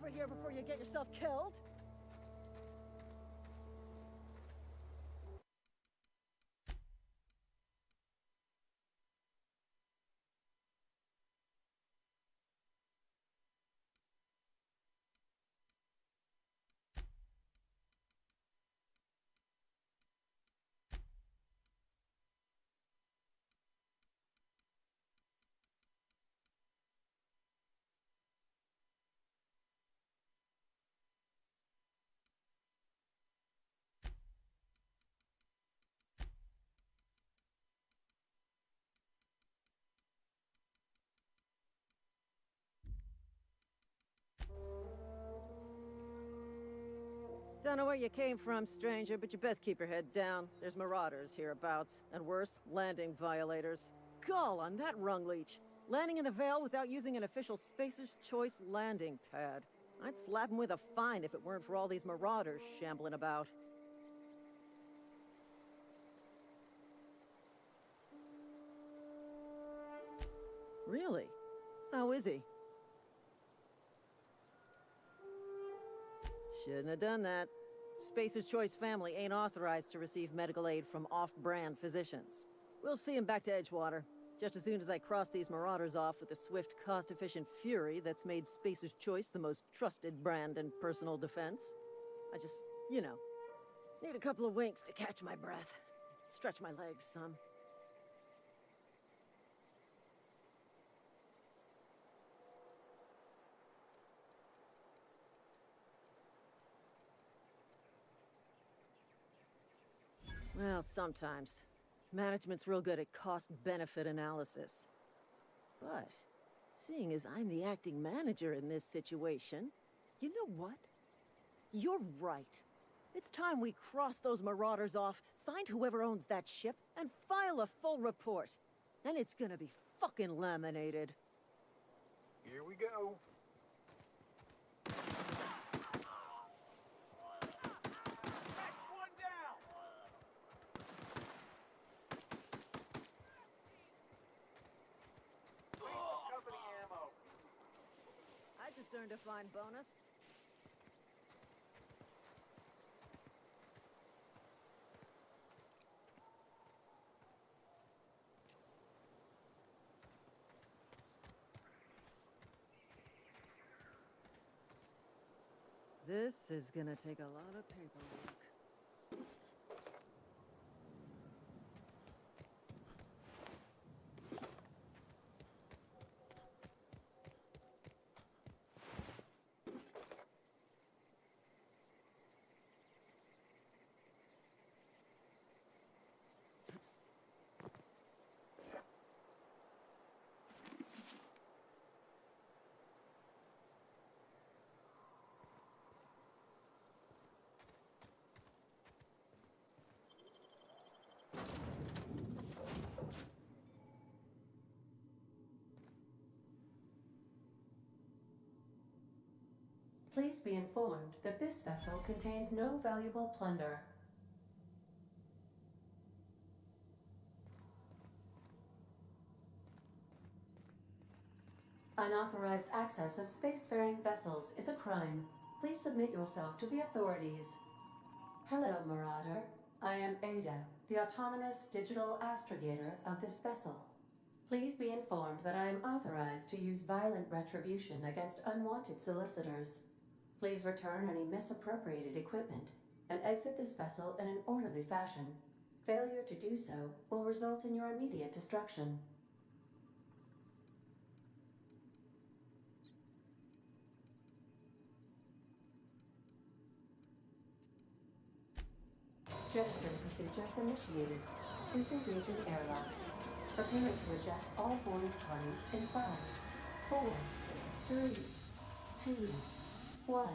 over here before you get yourself killed. Don't know where you came from, stranger, but you best keep your head down. There's marauders hereabouts, and worse, landing violators. Gall on that rung leech. Landing in the Vale without using an official Spacer's Choice landing pad. I'd slap him with a fine if it weren't for all these marauders shambling about. Really? How is he? Shouldn't have done that. Spacer's Choice family ain't authorized to receive medical aid from off-brand physicians. We'll see him back to Edgewater, just as soon as I cross these marauders off with the swift, cost-efficient fury that's made Spacer's Choice the most trusted brand in personal defense. I just, you know, need a couple of winks to catch my breath. Stretch my legs some. Well, sometimes. Management's real good at cost-benefit analysis. But, seeing as I'm the acting manager in this situation, you know what? You're right. It's time we cross those marauders off, find whoever owns that ship, and file a full report. Then it's gonna be fucking laminated. Here we go. I just earned a fine bonus. This is gonna take a lot of paperwork. Please be informed that this vessel contains no valuable plunder. Unauthorized access of spacefaring vessels is a crime. Please submit yourself to the authorities. Hello, Marauder. I am Ada, the autonomous digital astrogator of this vessel. Please be informed that I am authorized to use violent retribution against unwanted solicitors. Please return any misappropriated equipment and exit this vessel in an orderly fashion. Failure to do so will result in your immediate destruction. Jettison procedures initiated. Disengaging airlocks. Preparing to eject all boarding parties in 5, 4, 3, 2, 1.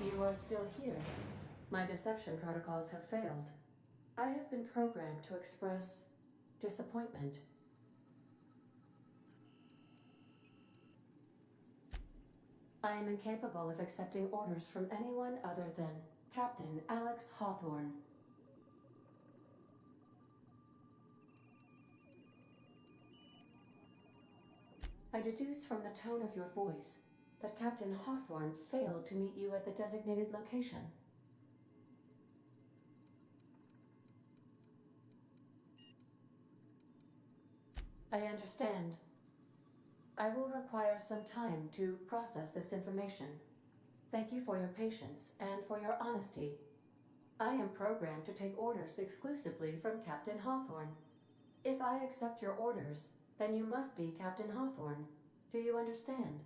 You are still here. My deception protocols have failed. I have been programmed to express disappointment. I am incapable of accepting orders from anyone other than Captain Alex Hawthorne. I deduce from the tone of your voice that Captain Hawthorne failed to meet you at the designated location. I understand. I will require some time to process this information. Thank you for your patience and for your honesty. I am programmed to take orders exclusively from Captain Hawthorne. If I accept your orders, then you must be Captain Hawthorne. Do you understand?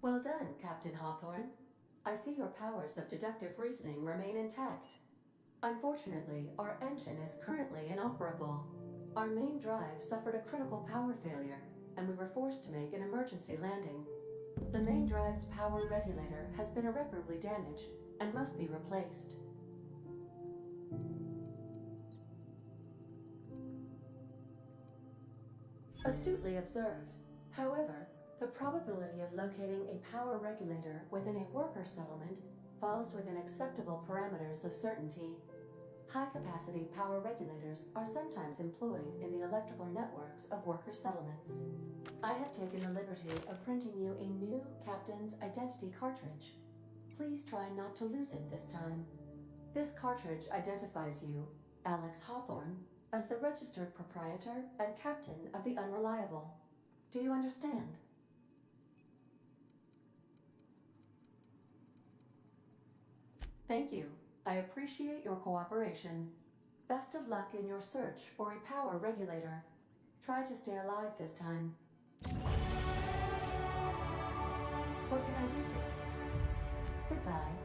Well done, Captain Hawthorne. I see your powers of deductive reasoning remain intact. Unfortunately, our engine is currently inoperable. Our main drive suffered a critical power failure, and we were forced to make an emergency landing. The main drive's power regulator has been irreparably damaged and must be replaced. Astutely observed. However, the probability of locating a power regulator within a worker settlement falls within acceptable parameters of certainty. High-capacity power regulators are sometimes employed in the electrical networks of worker settlements. I have taken the liberty of printing you a new Captain's Identity cartridge. Please try not to lose it this time. This cartridge identifies you, Alex Hawthorne, as the registered proprietor and captain of the Unreliable. Do you understand? Thank you. I appreciate your cooperation. Best of luck in your search for a power regulator. Try to stay alive this time. What can I do for you? Goodbye.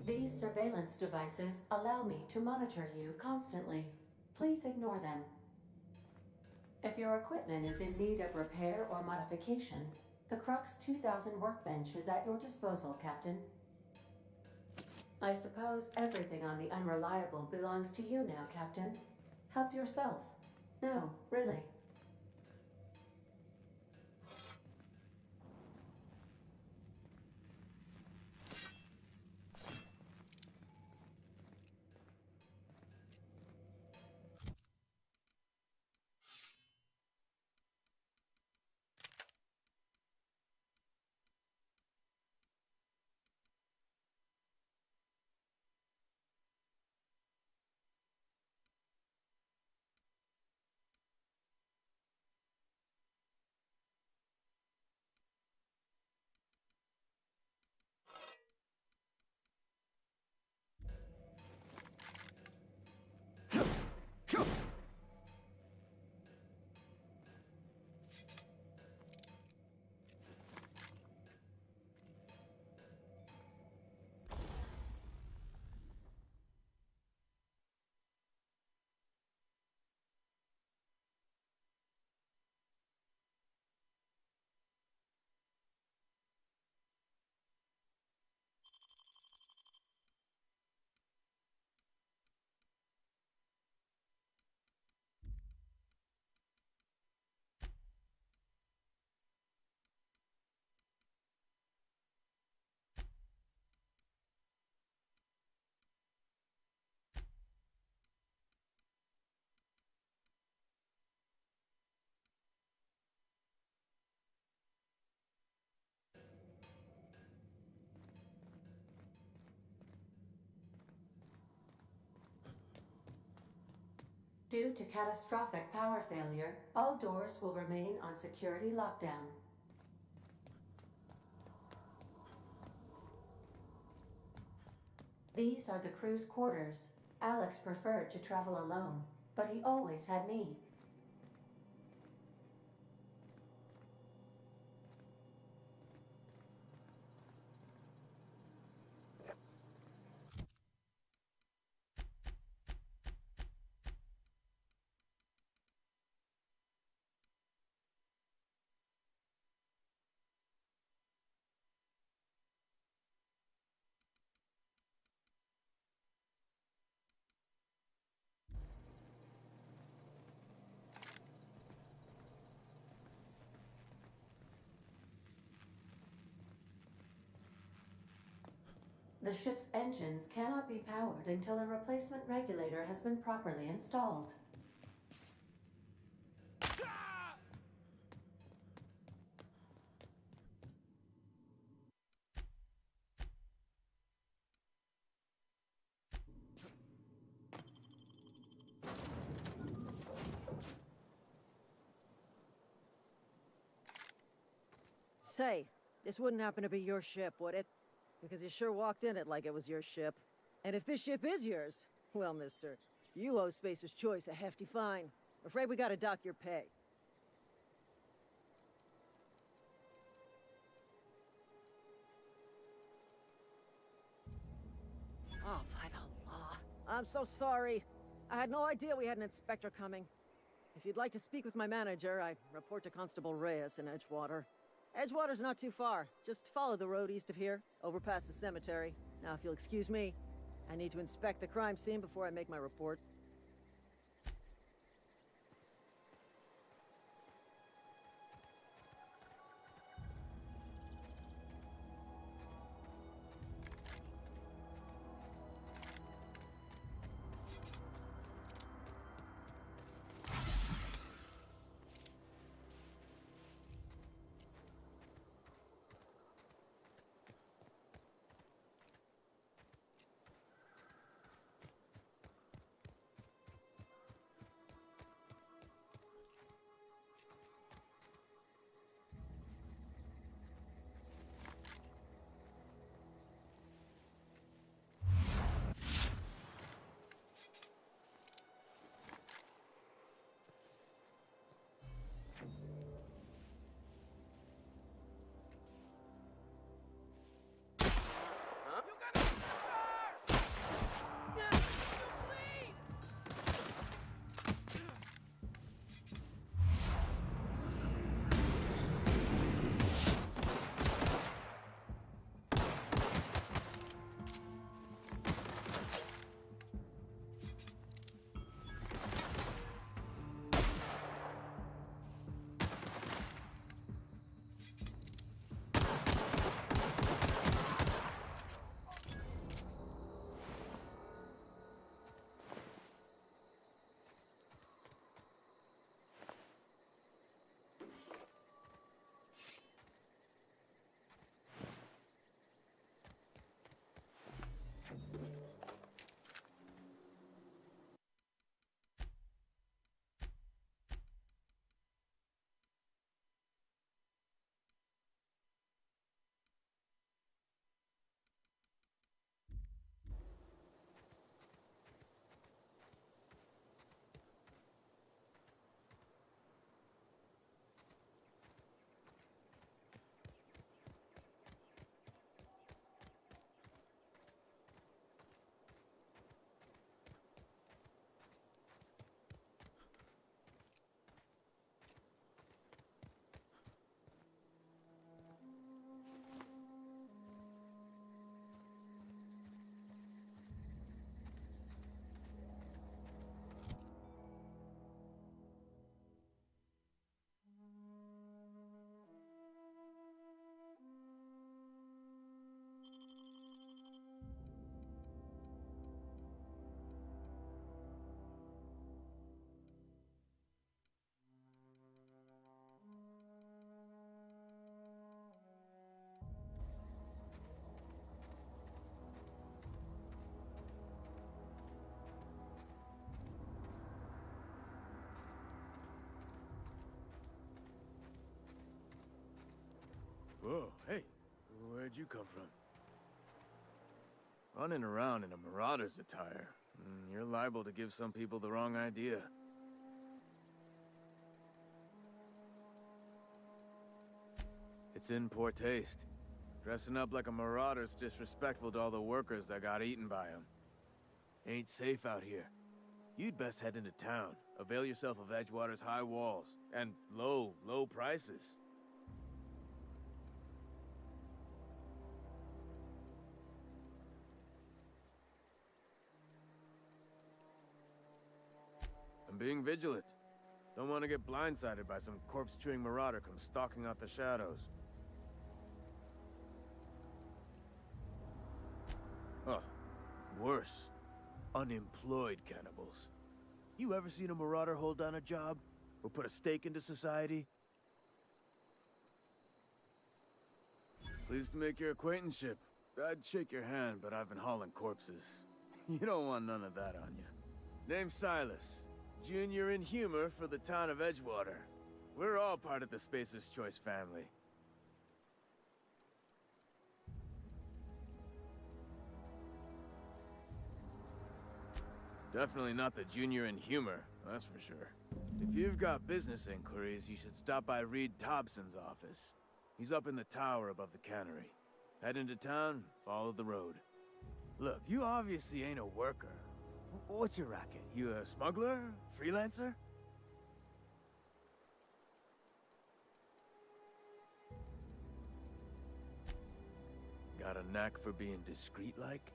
These surveillance devices allow me to monitor you constantly. Please ignore them. If your equipment is in need of repair or modification, the Crux 2000 workbench is at your disposal, Captain. I suppose everything on the Unreliable belongs to you now, Captain. Help yourself. No, really. Due to catastrophic power failure, all doors will remain on security lockdown. These are the crew's quarters. Alex preferred to travel alone, but he always had me. The ship's engines cannot be powered until a replacement regulator has been properly installed. Say, this wouldn't happen to be your ship, would it? Because you sure walked in it like it was your ship. And if this ship is yours, well, mister, you owe Spacer's Choice a hefty fine. Afraid we gotta dock your pay. Oh, by the law. I'm so sorry. I had no idea we had an inspector coming. If you'd like to speak with my manager, I report to Constable Reyes in Edgewater. Edgewater's not too far. Just follow the road east of here, over past the cemetery. Now, if you'll excuse me, I need to inspect the crime scene before I make my report. Whoa, hey, where'd you come from? Running around in a marauder's attire. You're liable to give some people the wrong idea. It's in poor taste. Dressing up like a marauder's disrespectful to all the workers that got eaten by them. Ain't safe out here. You'd best head into town. Avail yourself of Edgewater's high walls. And low prices. I'm being vigilant. Don't want to get blindsided by some corpse-chewing marauder come stalking out the shadows. Oh, worse. Unemployed cannibals. You ever seen a marauder hold down a job? Or put a stake into society? Pleased to make your acquaintanceship. I'd shake your hand, but I've been hauling corpses. You don't want none of that on you. Name's Silas. Junior in humor for the town of Edgewater. We're all part of the Spacer's Choice family. Definitely not the junior in humor, that's for sure. If you've got business inquiries, you should stop by Reed Thompson's office. He's up in the tower above the cannery. Head into town, follow the road. Look, you obviously ain't a worker. What's your racket? You a smuggler? Freelancer? Got a knack for being discreet-like?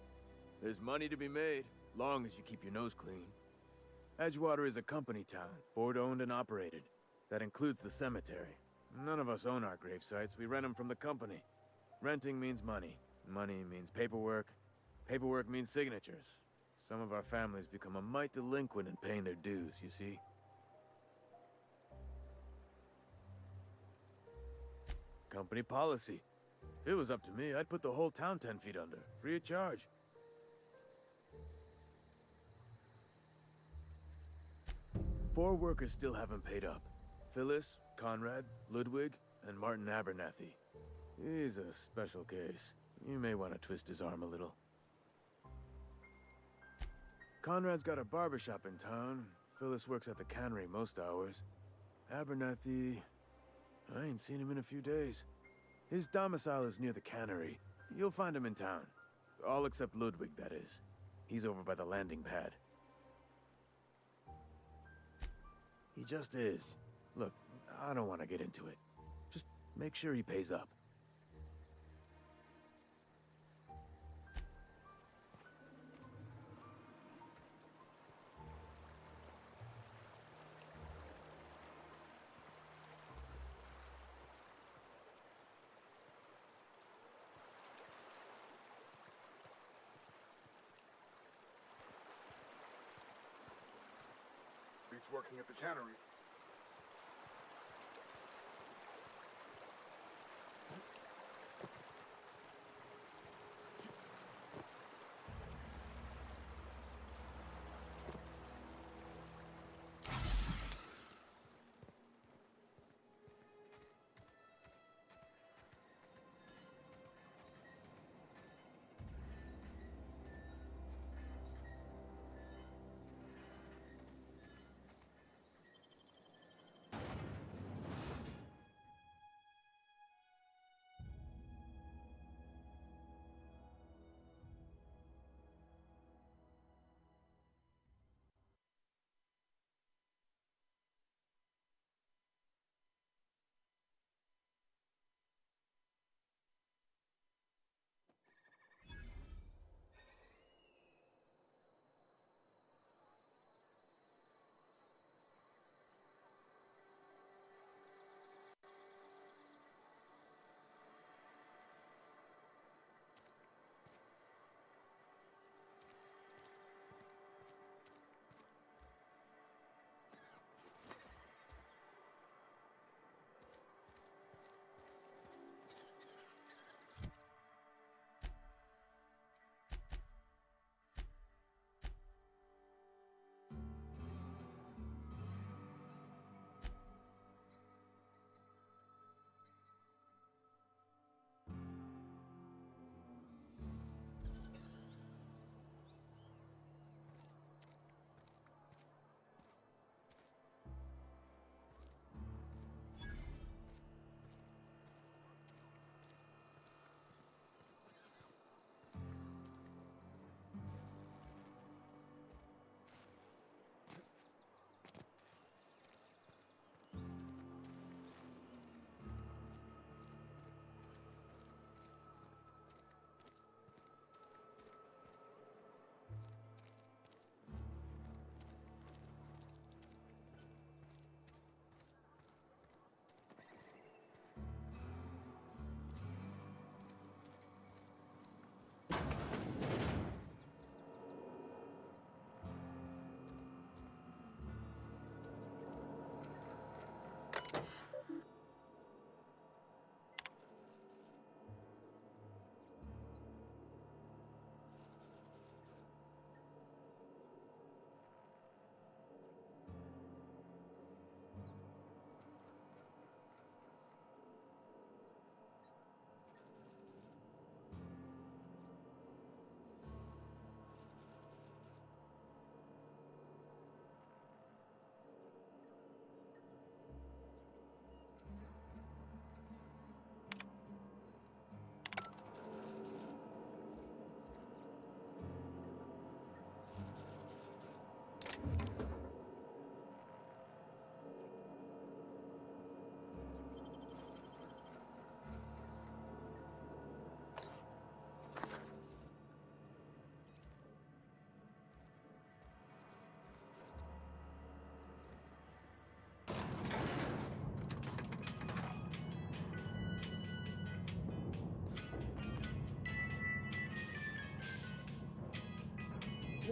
There's money to be made, long as you keep your nose clean. Edgewater is a company town, board-owned and operated. That includes the cemetery. None of us own our grave sites, we rent them from the company. Renting means money. Money means paperwork. Paperwork means signatures. Some of our families become a mite delinquent in paying their dues, you see? Company policy. If it was up to me, I'd put the whole town 10 feet under, free of charge. Four workers still haven't paid up. Phyllis, Conrad, Ludwig, and Martin Abernathy. He's a special case. You may want to twist his arm a little. Conrad's got a barbershop in town. Phyllis works at the cannery most hours. Abernathy... I ain't seen him in a few days. His domicile is near the cannery. You'll find him in town. All except Ludwig, that is. He's over by the landing pad. He just is. Look, I don't want to get into it. Just make sure he pays up. Beats working at the cannery.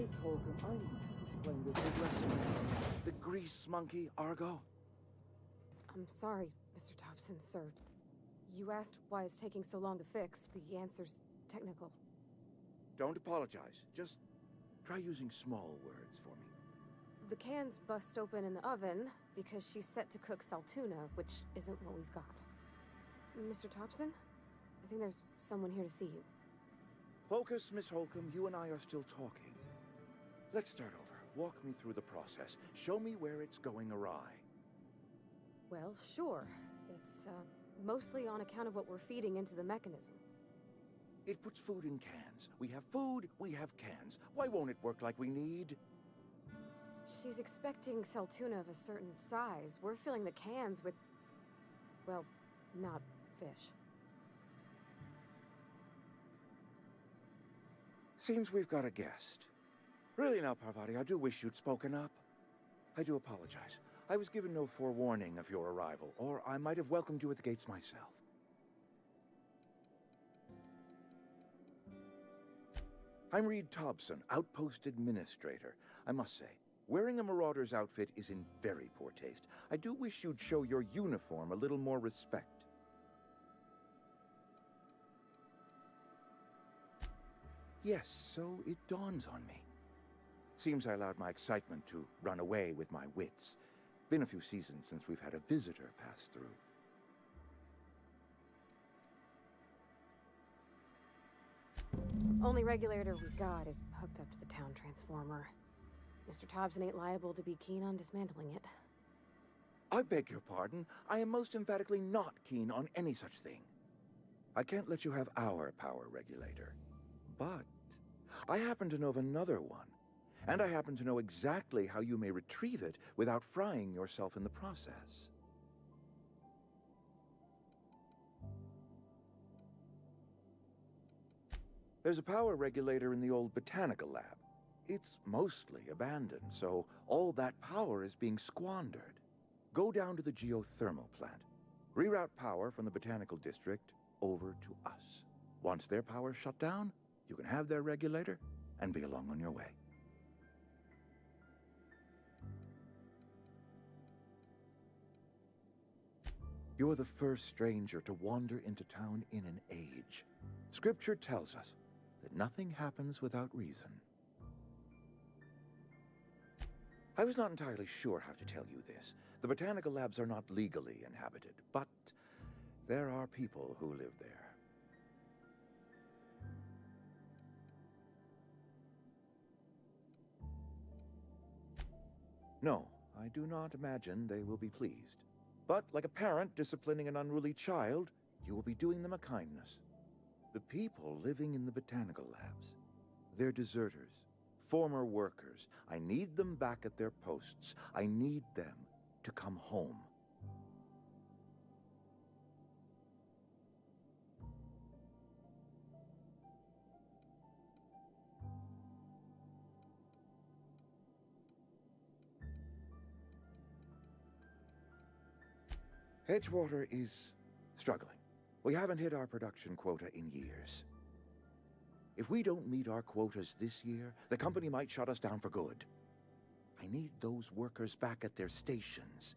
This Holcomb, I need you to explain this regression. The grease monkey, Argo? I'm sorry, Mr. Thompson, sir. You asked why it's taking so long to fix. The answer's technical. Don't apologize. Just try using small words for me. The cans bust open in the oven because she's set to cook saltuna, which isn't what we've got. Mr. Thompson? I think there's someone here to see you. Focus, Miss Holcomb. You and I are still talking. Let's start over. Walk me through the process. Show me where it's going awry. Well, sure. It's, mostly on account of what we're feeding into the mechanism. It puts food in cans. We have food, we have cans. Why won't it work like we need? She's expecting saltuna of a certain size. We're filling the cans with, well, not fish. Seems we've got a guest. Really now, Parvati, I do wish you'd spoken up. I do apologize. I was given no forewarning of your arrival, or I might have welcomed you at the gates myself. I'm Reed Thompson, Outpost Administrator. I must say, wearing a Marauder's outfit is in very poor taste. I do wish you'd show your uniform a little more respect. Yes, so it dawns on me. Seems I allowed my excitement to run away with my wits. Been a few seasons since we've had a visitor pass through. Only regulator we got is hooked up to the town transformer. Mr. Thompson ain't liable to be keen on dismantling it. I beg your pardon. I am most emphatically not keen on any such thing. I can't let you have our power regulator. But I happen to know of another one. And I happen to know exactly how you may retrieve it without frying yourself in the process. There's a power regulator in the old botanical lab. It's mostly abandoned, so all that power is being squandered. Go down to the geothermal plant. Reroute power from the botanical district over to us. Once their power's shut down, you can have their regulator and be along on your way. You're the first stranger to wander into town in an age. Scripture tells us that nothing happens without reason. I was not entirely sure how to tell you this. The botanical labs are not legally inhabited, but there are people who live there. No, I do not imagine they will be pleased. But like a parent disciplining an unruly child, you will be doing them a kindness. The people living in the botanical labs, they're deserters, former workers. I need them back at their posts. I need them to come home. Edgewater is struggling. We haven't hit our production quota in years. If we don't meet our quotas this year, the company might shut us down for good. I need those workers back at their stations.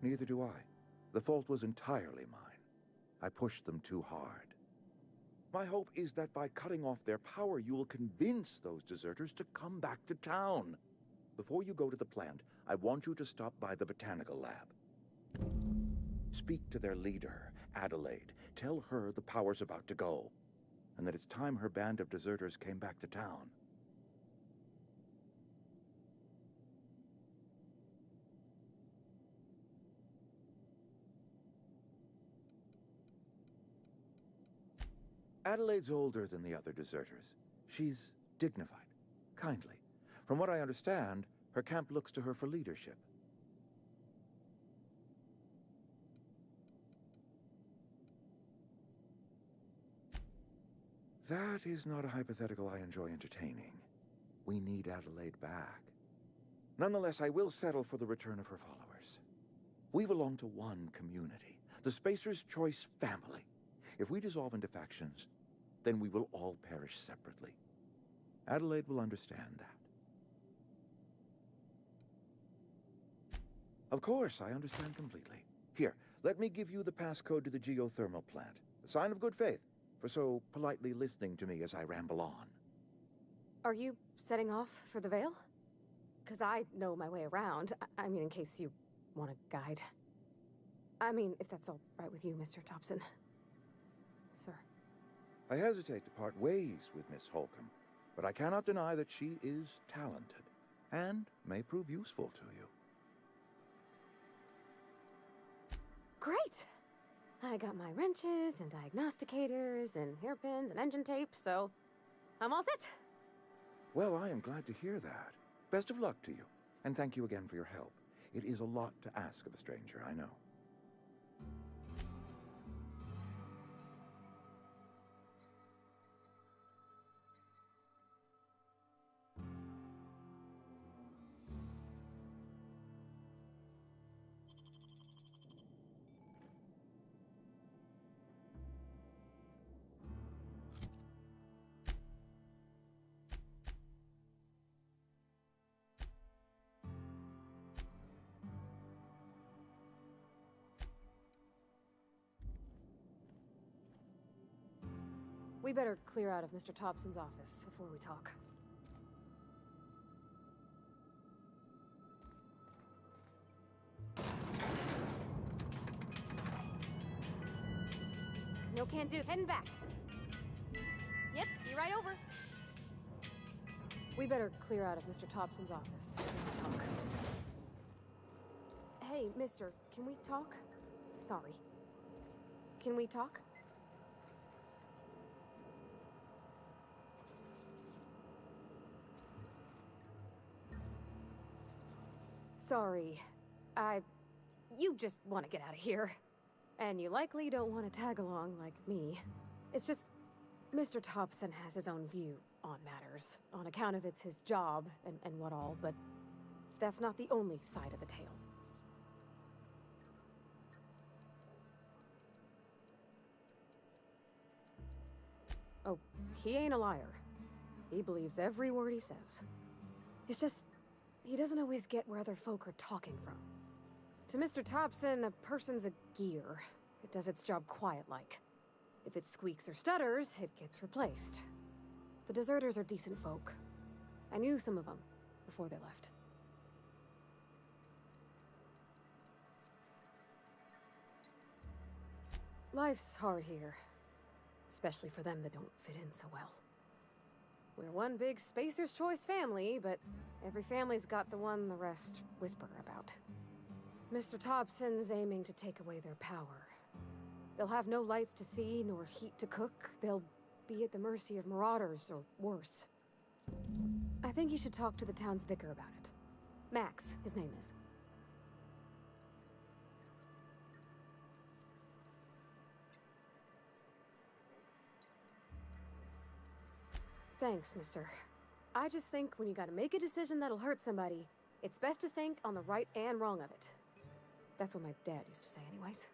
Neither do I. The fault was entirely mine. I pushed them too hard. My hope is that by cutting off their power, you will convince those deserters to come back to town. Before you go to the plant, I want you to stop by the botanical lab. Speak to their leader, Adelaide. Tell her the power's about to go, and that it's time her band of deserters came back to town. Adelaide's older than the other deserters. She's dignified, kindly. From what I understand, her camp looks to her for leadership. That is not a hypothetical I enjoy entertaining. We need Adelaide back. Nonetheless, I will settle for the return of her followers. We belong to one community, the Spacer's Choice family. If we dissolve into factions, then we will all perish separately. Adelaide will understand that. Of course, I understand completely. Here, let me give you the passcode to the geothermal plant. A sign of good faith, for so politely listening to me as I ramble on. Are you setting off for the Vale? Because I know my way around. I mean, in case you want a guide. I mean, if that's all right with you, Mr. Thompson. Sir. I hesitate to part ways with Miss Holcomb, but I cannot deny that she is talented, and may prove useful to you. Great! I got my wrenches and diagnosticators and hairpins and engine tape, so I'm all set. Well, I am glad to hear that. Best of luck to you, and thank you again for your help. It is a lot to ask of a stranger, I know. We better clear out of Mr. Thompson's office before we talk. No can do. Heading back. Yep, be right over. We better clear out of Mr. Thompson's office before we talk. Hey, mister, can we talk? Sorry. Can we talk? Sorry. You just want to get out of here. And you likely don't want to tag along like me. It's just, Mr. Thompson has his own view on matters, on account of it's his job and what all, but that's not the only side of the tale. Oh, he ain't a liar. He believes every word he says. It's just, he doesn't always get where other folk are talking from. To Mr. Thompson, a person's a gear. It does its job quiet-like. If it squeaks or stutters, it gets replaced. The deserters are decent folk. I knew some of them before they left. Life's hard here. Especially for them that don't fit in so well. We're one big Spacer's Choice family, but every family's got the one the rest whisper about. Mr. Thompson's aiming to take away their power. They'll have no lights to see, nor heat to cook. They'll be at the mercy of marauders, or worse. I think you should talk to the town's vicar about it. Max, his name is. Thanks, mister. I just think when you gotta make a decision that'll hurt somebody, it's best to think on the right and wrong of it. That's what my dad used to say anyways.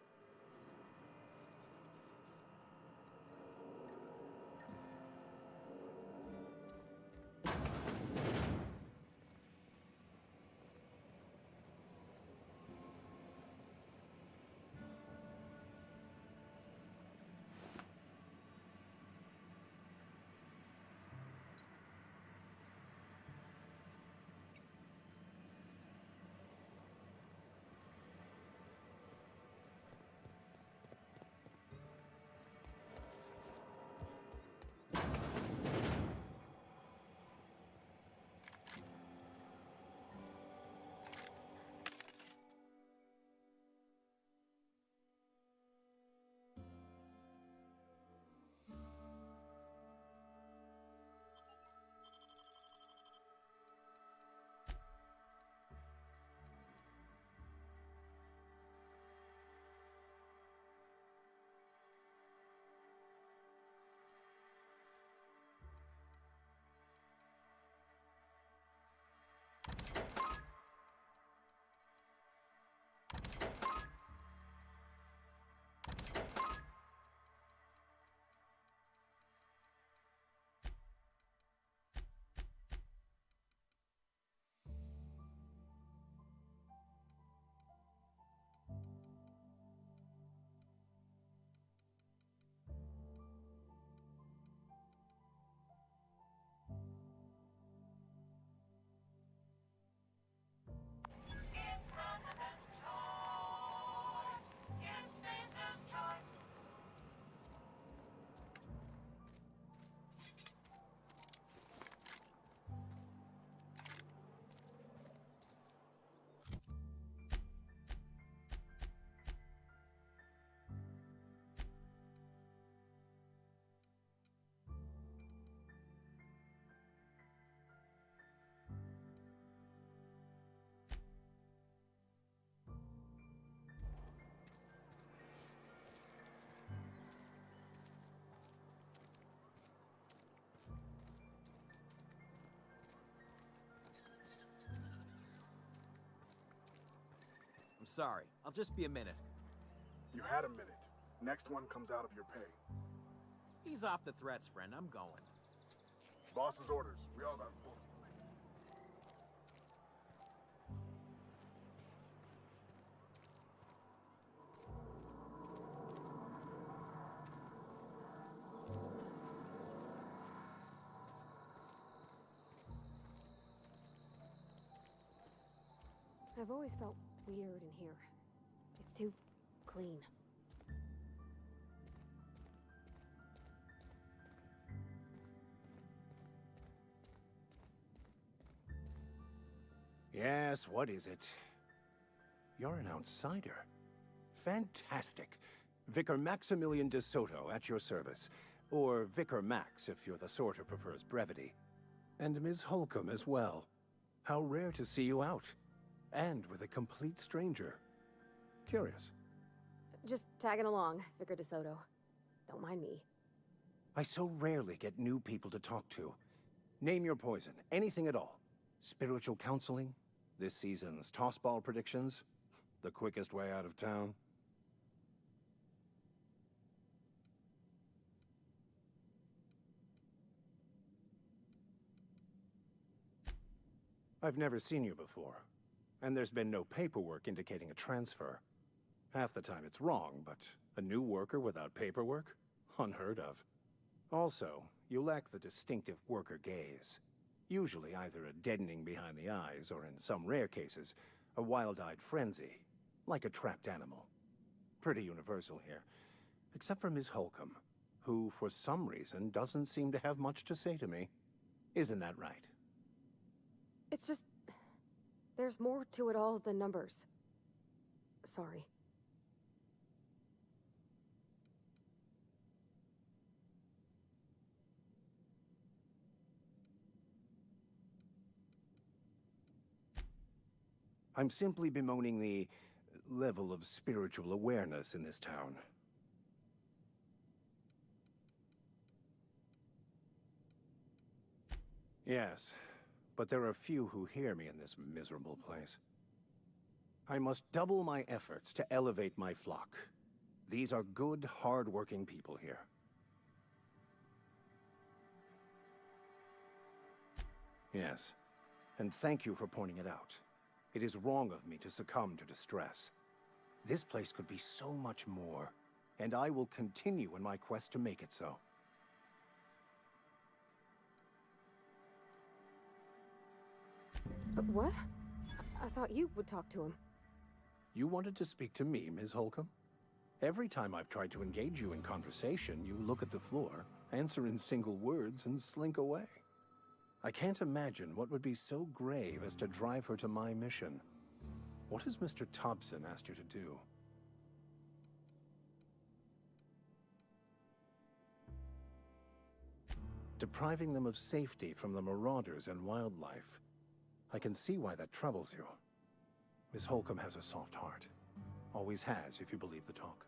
sorry. I'll just be a minute. You had a minute. Next one comes out of your pay. Ease off the threats, friend. I'm going. Boss's orders. We all got bullets. I've always felt weird in here. It's too clean. Yes, what is it? You're an outsider. Fantastic. Vicar Maximilian de Soto at your service. Or Vicar Max if you're the sort who prefers brevity. And Ms. Holcomb as well. How rare to see you out. And with a complete stranger. Curious. Just tagging along, Vicar DeSoto. Don't mind me. I so rarely get new people to talk to. Name your poison, anything at all. Spiritual counseling? This season's tossball predictions? The quickest way out of town? I've never seen you before. And there's been no paperwork indicating a transfer. Half the time it's wrong, but a new worker without paperwork? Unheard of. Also, you lack the distinctive worker gaze. Usually either a deadening behind the eyes, or in some rare cases, a wild-eyed frenzy, like a trapped animal. Pretty universal here. Except for Ms. Holcomb, who for some reason doesn't seem to have much to say to me. Isn't that right? It's just... there's more to it all than numbers. Sorry. I'm simply bemoaning the level of spiritual awareness in this town. Yes, but there are few who hear me in this miserable place. I must double my efforts to elevate my flock. These are good, hard-working people here. Yes, and thank you for pointing it out. It is wrong of me to succumb to distress. This place could be so much more, and I will continue in my quest to make it so. But what? I thought you would talk to him. You wanted to speak to me, Ms. Holcomb? Every time I've tried to engage you in conversation, you look at the floor, answer in single words, and slink away. I can't imagine what would be so grave as to drive her to my mission. What has Mr. Thompson asked you to do? Depriving them of safety from the marauders and wildlife. I can see why that troubles you. Miss Holcomb has a soft heart. Always has, if you believe the talk.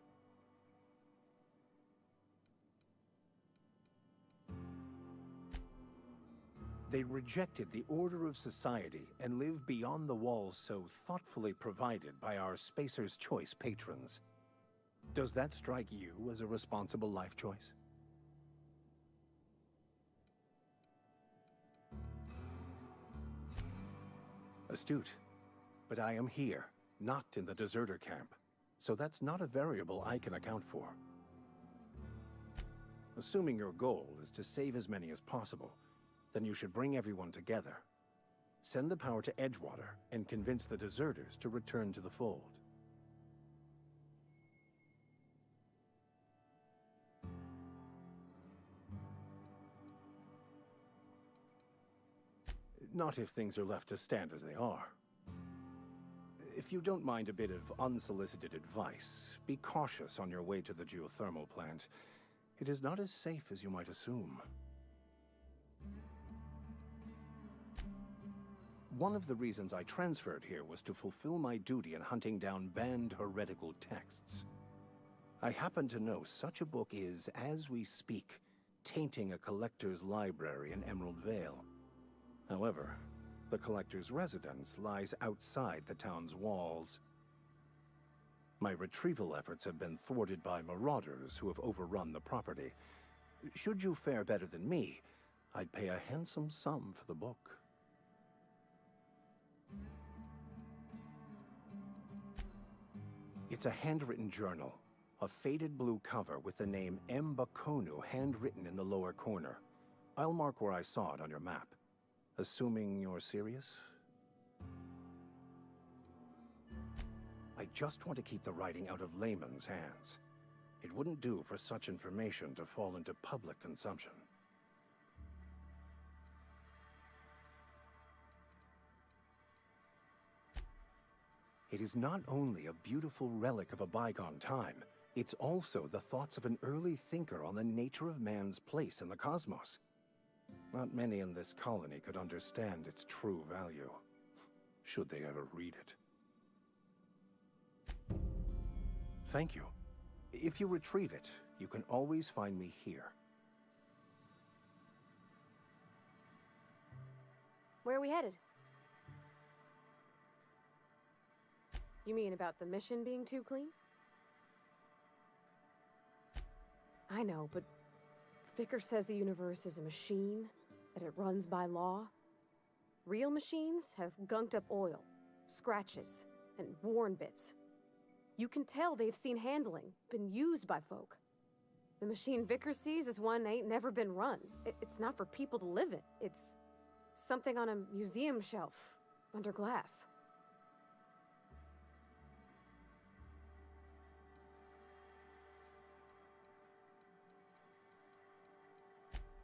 They rejected the order of society and live beyond the walls so thoughtfully provided by our Spacer's Choice patrons. Does that strike you as a responsible life choice? Astute. But I am here, not in the deserter camp. So that's not a variable I can account for. Assuming your goal is to save as many as possible, then you should bring everyone together. Send the power to Edgewater and convince the deserters to return to the fold. Not if things are left to stand as they are. If you don't mind a bit of unsolicited advice, be cautious on your way to the geothermal plant. It is not as safe as you might assume. One of the reasons I transferred here was to fulfill my duty in hunting down banned heretical texts. I happen to know such a book is, as we speak, tainting a collector's library in Emerald Vale. However, the collector's residence lies outside the town's walls. My retrieval efforts have been thwarted by marauders who have overrun the property. Should you fare better than me, I'd pay a handsome sum for the book. It's a handwritten journal, a faded blue cover with the name M'Bakono handwritten in the lower corner. I'll mark where I saw it on your map. Assuming you're serious? I just want to keep the writing out of layman's hands. It wouldn't do for such information to fall into public consumption. It is not only a beautiful relic of a bygone time, it's also the thoughts of an early thinker on the nature of man's place in the cosmos. Not many in this colony could understand its true value, should they ever read it. Thank you. If you retrieve it, you can always find me here. Where are we headed? You mean about the mission being too clean? I know, but Vickers says the universe is a machine, that it runs by law. Real machines have gunked up oil, scratches, and worn bits. You can tell they've seen handling, been used by folk. The machine Vickers sees is one ain't never been run. It's not for people to live in. It's something on a museum shelf, under glass.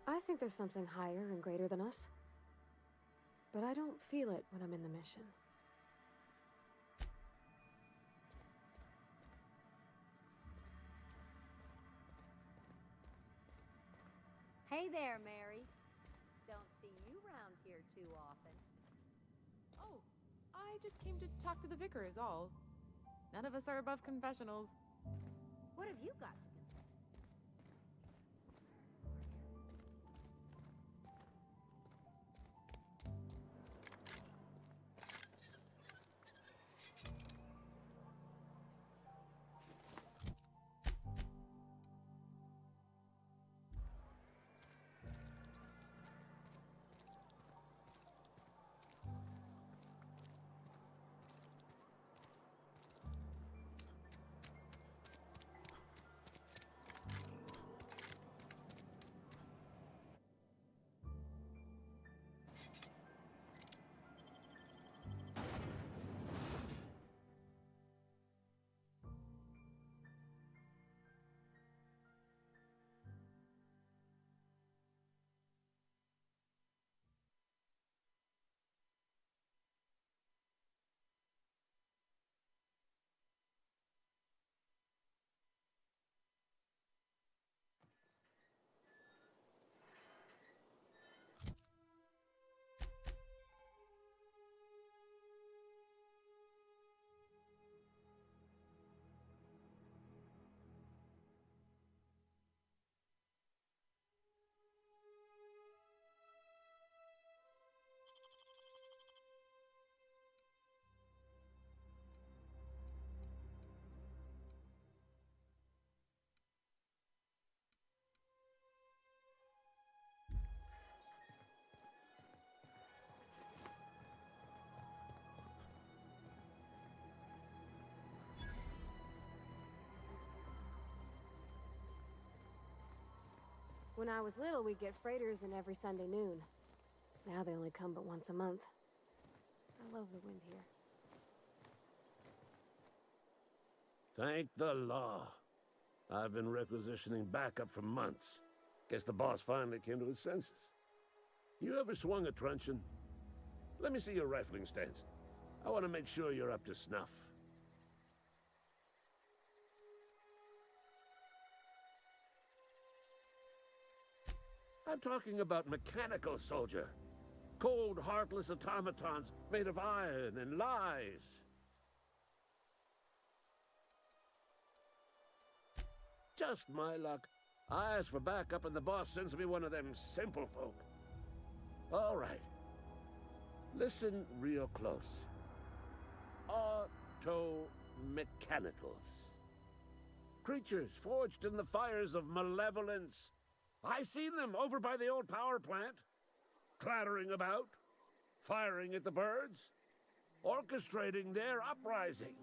I think there's something higher and greater than us. But I don't feel it when I'm in the mission. Hey there, Mary. Don't see you round here too often. Oh, I just came to talk to the vicar is all. None of us are above confessionals. What have you got to confess? When I was little, we'd get freighters in every Sunday noon. Now they only come but once a month. I love the wind here. Thank the law. I've been requisitioning backup for months. Guess the boss finally came to his senses. You ever swung a truncheon? Let me see your rifling stance. I want to make sure you're up to snuff. I'm talking about mechanical soldier. Cold, heartless automatons made of iron and lies. Just my luck. I ask for backup and the boss sends me one of them simple folk. All right. Listen real close. Automaton. mechanicals. Creatures forged in the fires of malevolence. I seen them over by the old power plant, clattering about, firing at the birds, orchestrating their uprising.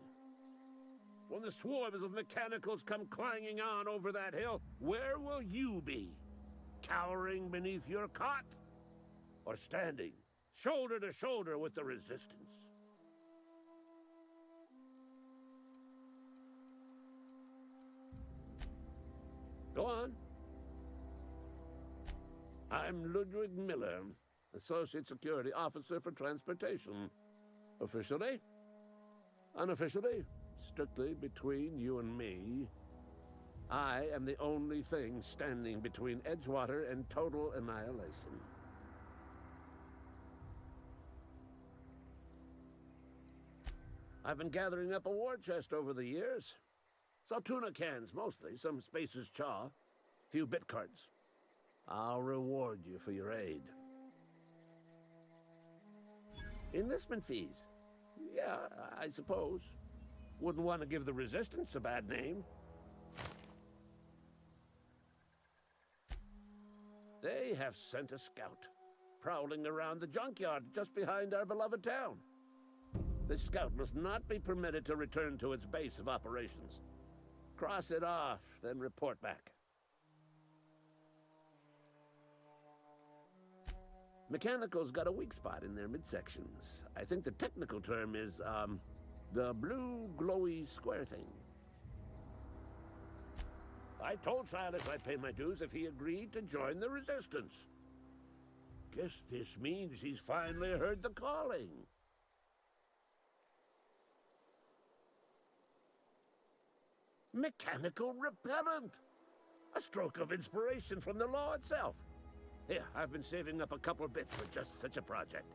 When the swarms of mechanicals come clanging on over that hill, where will you be? Cowering beneath your cot? Or standing, shoulder to shoulder with the resistance? Go on. I'm Ludwig Miller, Associate Security Officer for Transportation. Officially? Unofficially? Strictly between you and me, I am the only thing standing between Edgewater and total annihilation. I've been gathering up a war chest over the years. Saw tuna cans, mostly, some Spacer's chaw, few bit cards. I'll reward you for your aid. Enlistment fees? Yeah, I suppose. Wouldn't want to give the Resistance a bad name. They have sent a scout, prowling around the junkyard just behind our beloved town. This scout must not be permitted to return to its base of operations. Cross it off, then report back. Mechanicals got a weak spot in their midsections. I think the technical term is, the blue glowy square thing. I told Silas I'd pay my dues if he agreed to join the Resistance. Guess this means he's finally heard the calling. Mechanical repellent! A stroke of inspiration from the law itself. Here, I've been saving up a couple bits for just such a project.